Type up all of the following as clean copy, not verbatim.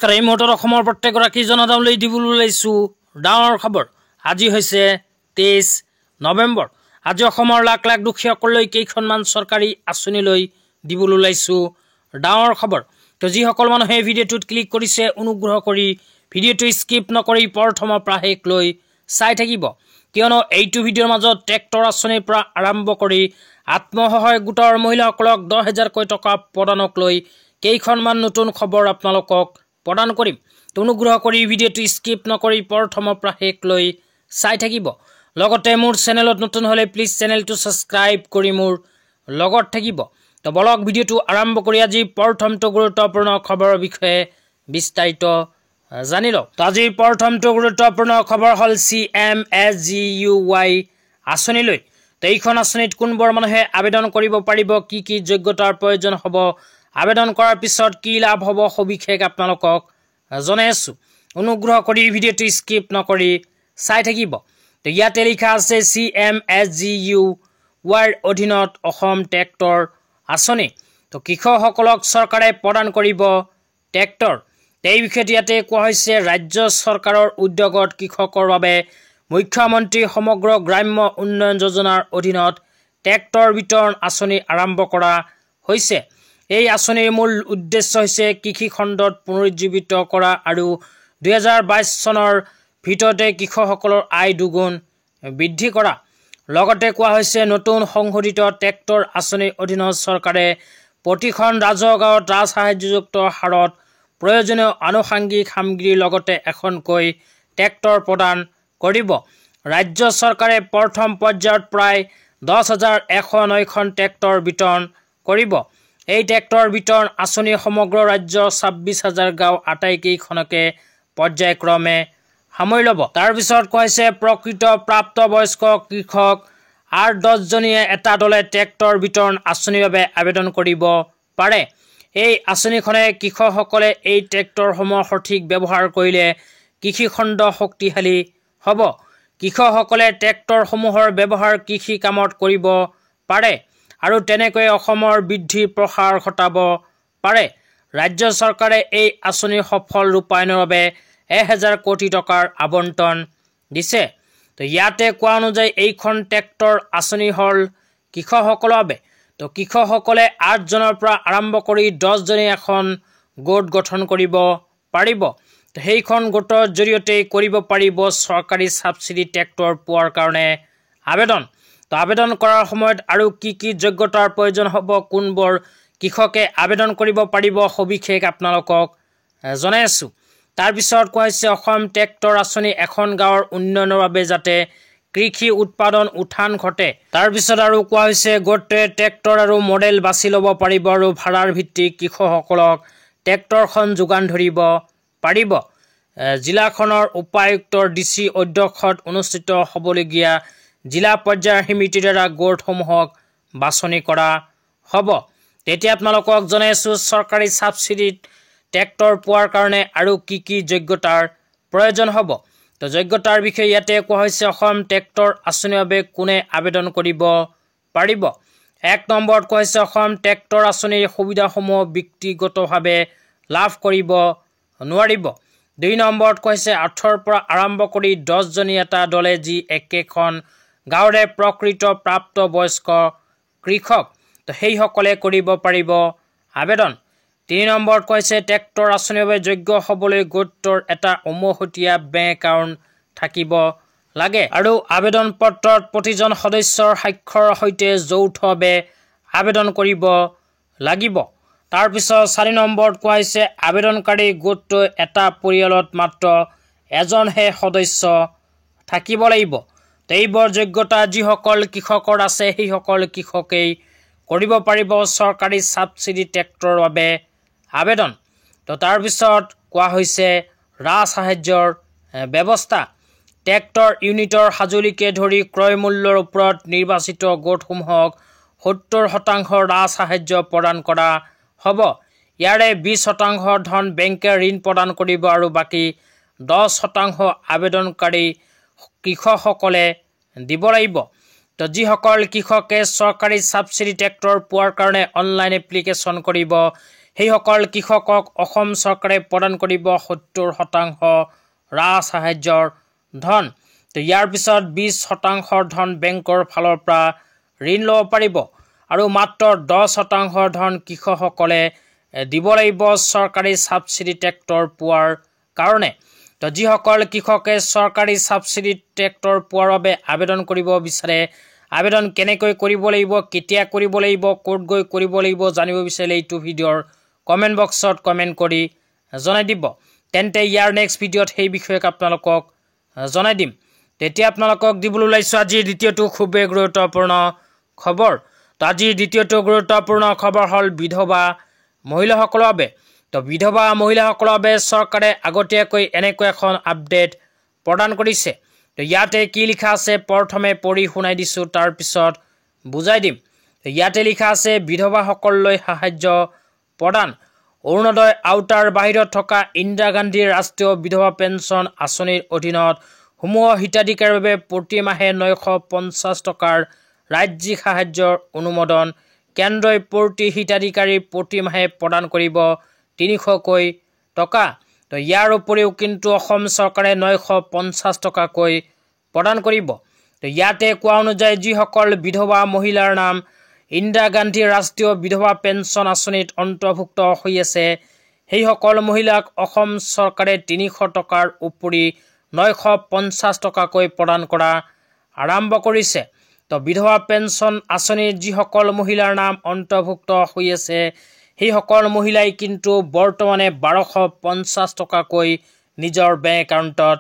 নমস্কাৰ। এই মুহূৰ্তত অসমৰ প্ৰত্যেকগৰাকী জনতালৈ দিবলৈ ওলাইছোঁ ডাঙৰ খবৰ। আজি হৈছে 23 নৱেম্বৰ। আজি অসমৰ লাখ লাখ দুখীয়াসকললৈ কেইখনমান চৰকাৰী আঁচনিলৈ দিবলৈ ওলাইছোঁ ডাঙৰ খবৰ। তো যিসকল মানুহে ভিডিঅ'টোত ক্লিক কৰিছে অনুগ্ৰহ কৰি ভিডিঅ'টো স্কিপ নকৰি প্ৰথমৰ পৰা শেষলৈ চাই থাকিব, কিয়নো এইটো ভিডিঅ'ৰ মাজত ট্ৰেক্টৰ আঁচনিৰ পৰা আৰম্ভ কৰি আত্মসহায়ক গোটৰ মহিলাসকলক 10,000কৈ টকা প্ৰদানক লৈ কেইখনমান নতুন খবৰ আপোনালোকক প্ৰদান কৰিম। তো অনুগ্ৰহ কৰি ভিডিঅ'টো স্কিপ নকৰি প্ৰথমৰ পৰা শেষলৈ চাই থাকিব। লগতে মোৰ চেনেলত নতুন হ'লে প্লিজ চেনেলটো ছাবস্ক্ৰাইব কৰি মোৰ লগত থাকিব। তো বলক ভিডিঅ'টো আৰম্ভ কৰি আজি প্ৰথমটো গুৰুত্বপূৰ্ণ খবৰৰ বিষয়ে বিস্তাৰিত জানি লওক। তো আজিৰ প্ৰথমটো গুৰুত্বপূৰ্ণ খবৰ হ'ল CMSGUY আঁচনিলৈ। তো এইখন আঁচনিত কোনবোৰ মানুহে আবেদন কৰিব পাৰিব, কি কি যোগ্যতাৰ প্ৰয়োজন হ'ব, আবেদন কৰাৰ পিছত কি লাভ হ'ব, সবিশেষ আপোনালোকক জনাই আছোঁ। অনুগ্ৰহ কৰি ভিডিঅ'টো স্কিপ নকৰি চাই থাকিব। তো ইয়াতে লিখা আছে CMSGUYৰ অধীনত অসম ট্ৰেক্টৰ আঁচনি। তো কৃষকসকলক চৰকাৰে প্ৰদান কৰিব ট্ৰেক্টৰ। এই বিষয়ত ইয়াতে কোৱা হৈছে, ৰাজ্য চৰকাৰৰ উদ্যোগত কৃষকৰ বাবে মুখ্যমন্ত্ৰী সমগ্ৰ গ্ৰাম্য উন্নয়ন যোজনাৰ অধীনত ট্ৰেক্টৰ বিতৰণ আঁচনি আৰম্ভ কৰা হৈছে। এই আঁচনিৰ মূল উদ্দেশ্য হৈছে কৃষি খণ্ডত পুনৰুজ্জীৱিত কৰা আৰু 2022 চনৰ ভিতৰতে কৃষকসকলৰ আয় দুগুণ বৃদ্ধি কৰা। লগতে কোৱা হৈছে, নতুন সংশোধিত ট্ৰেক্টৰ আঁচনিৰ অধীনত চৰকাৰে প্ৰতিখন ৰাজহুৱা গাঁৱত ৰাজসাহায্যযুক্ত হাৰত প্ৰয়োজনীয় আনুষংগিক সামগ্ৰীৰ লগতে এখনকৈ ট্ৰেক্টৰ প্ৰদান কৰিব। ৰাজ্য চৰকাৰে প্ৰথম পৰ্যায়ত প্ৰায় 10,109খন ট্ৰেক্টৰ বিতৰণ কৰিব। এই ট্ৰেক্টৰ বিতৰণ আঁচনি সমগ্ৰ ৰাজ্য 26,000 গাঁও আটাইকেইখনকে পৰ্যায়ক্ৰমে সামৰি ল'ব। তাৰপিছত কোৱা হৈছে, প্ৰকৃত প্ৰাপ্তবয়স্ক কৃষক 8-10জনীয়ে এটা দলে ট্ৰেক্টৰ বিতৰণ আঁচনিৰ বাবে আবেদন কৰিব পাৰে। এই আঁচনিখনে কৃষকসকলে এই ট্ৰেক্টৰসমূহৰ সঠিক ব্যৱহাৰ কৰিলে কৃষিখণ্ড শক্তিশালী হ'ব। কৃষকসকলে ট্ৰেক্টৰসমূহৰ ব্যৱহাৰ কৃষি কামত কৰিব পাৰে আৰু তেনেকৈ অসমৰ বৃদ্ধিৰ প্ৰসাৰ ঘটাব পাৰে। ৰাজ্য চৰকাৰে এই আঁচনিৰ সফল ৰূপায়ণৰ বাবে 1,000 কোটি টকাৰ আবণ্টন দিছে। তো ইয়াতে কোৱা অনুযায়ী এইখন ট্ৰেক্টৰ আঁচনি হ'ল কৃষকসকলৰ বাবে। তো কৃষকসকলে 8জনৰ পৰা আৰম্ভ কৰি 10জনে এখন গোট গঠন কৰিব পাৰিব। তো সেইখন গোটৰ জৰিয়তে কৰিব পাৰিব চৰকাৰী ছাবচিডি ট্ৰেক্টৰ পোৱাৰ কাৰণে আবেদন। তো আবেদন কৰাৰ সময়ত আৰু কি কি যোগ্যতাৰ প্ৰয়োজন হ'ব, কোনবোৰ কৃষকে আবেদন কৰিব পাৰিব, সবিশেষ আপোনালোকক জনাই আছোঁ। তাৰপিছত কোৱা হৈছে, অসম ট্ৰেক্টৰ আঁচনি এখন গাঁৱৰ উন্নয়নৰ বাবে যাতে কৃষি উৎপাদন উত্থান ঘটে। তাৰপিছত আৰু কোৱা হৈছে, গোটটোৱে ট্ৰেক্টৰ আৰু মডেল বাছি ল'ব পাৰিব আৰু ভাড়াৰ ভিত্তিত কৃষকসকলক ট্ৰেক্টৰখন যোগান ধৰিব পাৰিব। জিলাখনৰ উপায়ুক্তৰ DC অধ্যক্ষত অনুষ্ঠিত হ'বলগীয়া জিলা পৰ্যায়ৰ সমিতিৰ দ্বাৰা গোটসমূহক বাছনি কৰা হ'ব। তেতিয়া আপোনালোকক জনাই আছোঁ, চৰকাৰী ছাবচিডিত ট্ৰেক্টৰ পোৱাৰ কাৰণে আৰু কি কি যোগ্যতাৰ প্ৰয়োজন হ'ব। তো যোগ্যতাৰ বিষয়ে ইয়াতে কোৱা হৈছে, অসম ট্ৰেক্টৰ আঁচনিৰ বাবে কোনে আবেদন কৰিব পাৰিব। 1 নম্বৰত কোৱা হৈছে, অসম ট্ৰেক্টৰ আঁচনিৰ সুবিধাসমূহ ব্যক্তিগতভাৱে লাভ কৰিব নোৱাৰিব। 2 নম্বৰত কোৱা হৈছে, 8ৰ পৰা আৰম্ভ কৰি 10জনী এটা দলে যি একেখন গাঁৱৰে প্ৰকৃত প্ৰাপ্তবয়স্ক কৃষক, তো সেইসকলে কৰিব পাৰিব আবেদন। 3 নম্বৰত কৈছে, ট্ৰেক্টৰ আঁচনিৰ বাবে যোগ্য হ'বলৈ গোটটোৰ এটা উমৈহতীয়া বেংক একাউণ্ট থাকিব লাগে আৰু আবেদন পত্ৰত প্ৰতিজন সদস্যৰ স্বাক্ষৰৰ সৈতে যৌথভাৱে আবেদন কৰিব লাগিব। তাৰপিছত 4 নম্বৰত কোৱা হৈছে, আবেদনকাৰী গোটটোৰ এটা পৰিয়ালত মাত্ৰ এজনহে সদস্য থাকিব লাগিব। তো এইবোৰ যোগ্যতা যিসকল কৃষকৰ আছে সেইসকল কৃষকেই কৰিব পাৰিব চৰকাৰী ছাবচিডি ট্ৰেক্টৰৰ বাবে আবেদন। তো তাৰপিছত কোৱা হৈছে, ৰাজসাহায্যৰ ব্যৱস্থা। ট্ৰেক্টৰ ইউনিটৰ সঁজুলিকে ধৰি ক্ৰয় মূল্যৰ ওপৰত নিৰ্বাচিত গোটসমূহক 70% ৰাজসাহায্য প্ৰদান কৰা হ'ব। ইয়াৰে 20% ধন বেংকে ঋণ প্ৰদান কৰিব আৰু বাকী 10% আবেদনকাৰী কৃষকসকলে দিব লাগিব। তো যিসকল কৃষকে চৰকাৰী ছাবচিডি ট্ৰেক্টৰ পোৱাৰ কাৰণে অনলাইন এপ্লিকেশ্যন কৰিব, সেইসকল কৃষকক অসম চৰকাৰে প্ৰদান কৰিব 70% ৰাজ সাহায্যৰ ধন। তো ইয়াৰ পিছত 20% ধন বেংকৰ ফালৰ পৰা ঋণ ল'ব পাৰিব আৰু মাত্ৰ 10% ধন কৃষকসকলে দিব লাগিব চৰকাৰী ছাবচিডি ট্ৰেক্টৰ পোৱাৰ কাৰণে। তো যিসকল কৃষকে চৰকাৰী ছাবচিডি ট্ৰেক্টৰ পোৱাৰ বাবে আবেদন কৰিব বিচাৰে, আবেদন কেনেকৈ কৰিব লাগিব, কেতিয়া কৰিব লাগিব, ক'ত গৈ কৰিব লাগিব জানিব বিচাৰিলে এইটো ভিডিঅ'ৰ কমেণ্ট বক্সত কমেণ্ট কৰি জনাই দিব। তেন্তে ইয়াৰ নেক্সট ভিডিঅ'ত সেই বিষয়ে আপোনালোকক জনাই দিম। তেতিয়া আপোনালোকক দিবলৈ ওলাইছোঁ আজিৰ দ্বিতীয়টো খুবেই গুৰুত্বপূৰ্ণ খবৰ। তো আজিৰ দ্বিতীয়টো গুৰুত্বপূৰ্ণ খবৰ হ'ল বিধৱা মহিলাসকলৰ বাবে। তো বিধৱা মহিলাসকলৰ বাবে চৰকাৰে আগতীয়াকৈ এনেকৈ এখন আপডেট প্ৰদান কৰিছে। তো ইয়াতে কি লিখা আছে প্ৰথমে পঢ়ি শুনাই দিছোঁ, তাৰপিছত বুজাই দিম। ইয়াতে লিখা আছে বিধৱাসকললৈ সাহায্য প্ৰদান। অৰুণোদয় আওতাৰ বাহিৰত থকা ইন্দিৰা গান্ধী ৰাষ্ট্ৰীয় বিধৱা পেঞ্চন আঁচনিৰ অধীনত সমূহ হিতাধিকাৰীৰ বাবে প্ৰতি মাহে 950 টকাৰ ৰাজ্যিক সাহায্যৰ অনুমোদন কেন্দ্ৰই প্ৰতি হিতাধিকাৰী প্ৰতি মাহে প্ৰদান কৰিব 300কৈ টকা। তো ইয়াৰ উপৰিও কিন্তু অসম চৰকাৰে 950 টকাকৈ প্ৰদান কৰিব। তো ইয়াতে কোৱা অনুযায়ী যিসকল বিধৱা মহিলাৰ নাম ইন্দিৰা গান্ধী ৰাষ্ট্ৰীয় বিধৱা পেঞ্চন আঁচনিত অন্তৰ্ভুক্ত হৈ আছে, সেইসকল মহিলাক অসম চৰকাৰে 300 টকাৰ উপৰি 950 টকাকৈ প্ৰদান কৰা আৰম্ভ কৰিছে। তো বিধৱা পেঞ্চন আঁচনিৰ যিসকল মহিলাৰ নাম অন্তৰ্ভুক্ত হৈ আছে, সেইসকল মহিলাই কিন্তু বৰ্তমানে 1250 টকাকৈ নিজৰ বেংক একাউণ্টত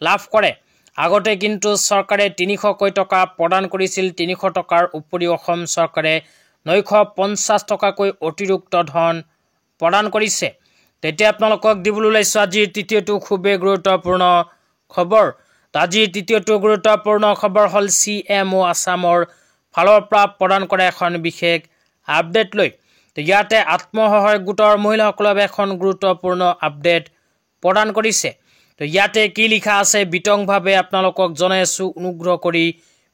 লাভ কৰে। আগতে কিন্তু চৰকাৰে 300কৈ টকা প্ৰদান কৰিছিল। 300 টকাৰ উপৰিও অসম চৰকাৰে 950 টকাকৈ অতিৰিক্ত ধন প্ৰদান কৰিছে। তেতিয়া আপোনালোকক দিবলৈ ওলাইছোঁ আজিৰ তৃতীয়টো খুবেই গুৰুত্বপূৰ্ণ খবৰ। আজিৰ তৃতীয়টো গুৰুত্বপূৰ্ণ খবৰ হ'ল CMO আছামৰ ফালৰ পৰা প্ৰদান কৰা এখন বিশেষ আপডেট লৈ। তো ইয়াতে আত্মসহায়ক গোটৰ মহিলাসকলৰ বাবে এখন গুৰুত্বপূৰ্ণ আপডেট প্ৰদান কৰিছে। তো ইয়াতে কি লিখা আছে বিতংভাৱে আপোনালোকক জনাই আছোঁ, অনুগ্ৰহ কৰি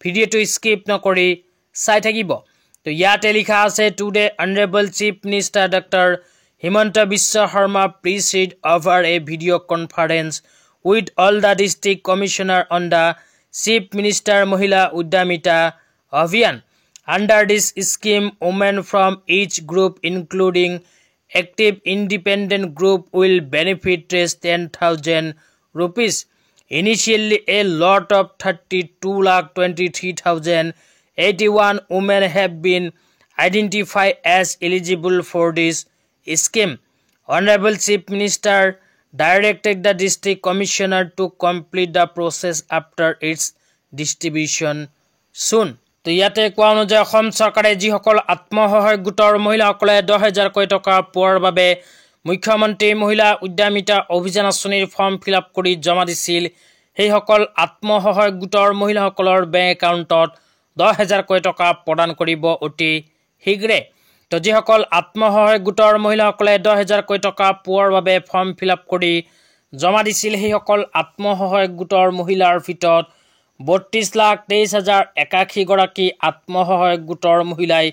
ভিডিঅ'টো স্কিপ নকৰি চাই থাকিব। তো ইয়াতে লিখা আছে today honourable chief minister doctor Himanta Biswa Sarma presided over a video conference with all the district commissioner on the Chief Minister Mahila Udyamita Abhiyan. Under this scheme, women from each group including active independent group will benefit 10,000 rupees. Initially, a lot of 32,23,081 women have been identified as eligible for this scheme. Honorable Chief Minister directed the district commissioner to complete the process after its distribution soon. তো ইয়াতে কোৱা অনুযায়ী অসম চৰকাৰে যিসকল আত্মসহায়ক গোটৰ মহিলাসকলে 10,000কৈ টকা পোৱাৰ বাবে মুখ্যমন্ত্ৰী মহিলা উদ্যমিতা অভিযান আঁচনিৰ ফৰ্ম ফিল আপ কৰি জমা দিছিল, সেইসকল আত্মসহায়ক গোটৰ মহিলাসকলৰ বেংক একাউণ্টত 10,000কৈ টকা প্ৰদান কৰিব অতি শীঘ্ৰে। তো যিসকল আত্মসহায়ক গোটৰ মহিলাসকলে 10,000কৈ টকা পোৱাৰ বাবে ফৰ্ম ফিল আপ কৰি জমা দিছিল, সেইসকল আত্মসহায়ক গোটৰ মহিলাৰ ভিতৰত 32,23,081 গৰাকী আত্মসহায়ক গোটৰ মহিলাই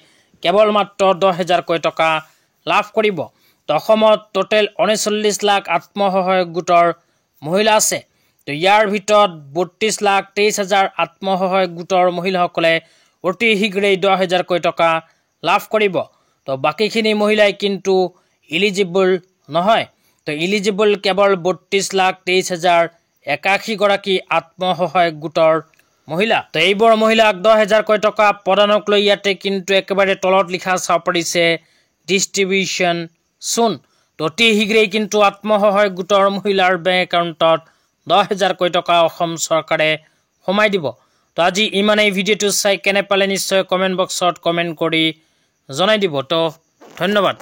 কেৱল মাত্ৰ 10,000কৈ টকা লাভ কৰিব। তো অসমত টোটেল 39 লাখ আত্মসহায়ক গোটৰ মহিলা আছে। তো ইয়াৰ ভিতৰত 32,23,000 আত্মসহায়ক গোটৰ মহিলাসকলে অতি শীঘ্ৰেই 10,000কৈ টকা লাভ কৰিব। তো বাকীখিনি মহিলাই কিন্তু ইলিজিবল নহয়। তো ইলিজিবল কেৱল 32,23,081 গৰাকী আত্মসহায়ক গোটৰ মহিলা। তো এইবোৰ মহিলাক 10,000কৈ টকা প্ৰদানক লৈ ইয়াতে কিন্তু একেবাৰে তলত লিখা চাব পাৰিছে ডিষ্ট্ৰিবিউশ্যন চুন। তো অতি শীঘ্ৰেই কিন্তু আত্মসহায়ক গোটৰ মহিলাৰ বেংক একাউণ্টত 10,000কৈ টকা অসম চৰকাৰে সোমাই দিব। তো আজি ইমানেই। ভিডিঅ'টো চাই কেনে পালে নিশ্চয় কমেণ্ট বক্সত কমেণ্ট কৰি জনাই দিব। তো ধন্যবাদ।